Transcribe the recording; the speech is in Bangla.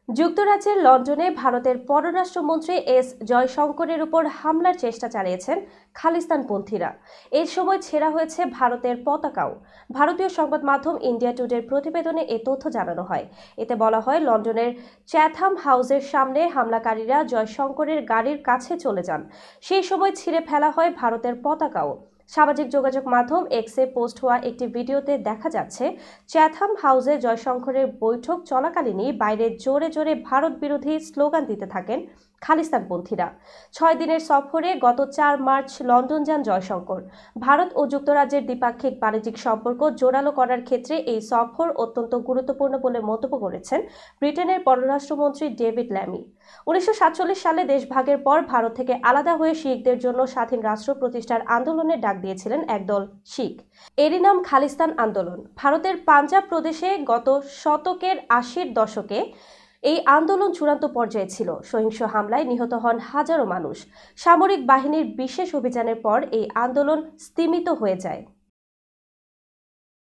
যুক্তরাজ্যের লন্ডনে ভারতের পররাষ্ট্রমন্ত্রী এস জয়শঙ্করের উপর হামলার চেষ্টা চালিয়েছেন খালিস্তানপন্থীরা। এর সময় ছেঁড়া হয়েছে ভারতের পতাকাও। ভারতীয় সংবাদ মাধ্যম ইন্ডিয়া টুডের প্রতিবেদনে এ তথ্য জানানো হয়। এতে বলা হয়, লন্ডনের চ্যাথাম হাউসের সামনে হামলাকারীরা জয়শঙ্করের গাড়ির কাছে চলে যান। সেই সময় ছিঁড়ে ফেলা হয় ভারতের পতাকাও। সামাজিক যোগাযোগ মাধ্যম এক্সে পোস্ট হওয়া একটি ভিডিওতে দেখা যাচ্ছে, চ্যাথাম হাউসে জয়শঙ্করের বৈঠক চলাকালীনই বাইরে জোরে জোরে ভারত বিরোধী স্লোগান দিতে থাকেন খালিস্তানপন্থীরা। 6 দিনের সফরে গত 4 মার্চ লন্ডন যান জয়শঙ্কর। ভারত ও যুক্তরাজ্যের দ্বিপাক্ষিক বাণিজ্যিক সম্পর্ক জোরালো করার ক্ষেত্রে এই সফর অত্যন্ত গুরুত্বপূর্ণ বলে মন্তব্য করেছেন ব্রিটেনের পররাষ্ট্রমন্ত্রী ডেভিড ল্যামি। 1947 সালে দেশভাগের পর ভারত থেকে আলাদা হয়ে শিখদের জন্য স্বাধীন রাষ্ট্র প্রতিষ্ঠার আন্দোলনের ডাক দিয়েছিলেন একদল শিখ। এরই নাম খালিস্তান আন্দোলন। ভারতের পাঞ্জাব প্রদেশে গত শতকের 80-র দশকে এই আন্দোলন চূড়ান্ত পর্যায়ে ছিল। সহিংস হামলায় নিহত হন হাজারো মানুষ। সামরিক বাহিনীর বিশেষ অভিযানের পর এই আন্দোলন স্তিমিত হয়ে যায়।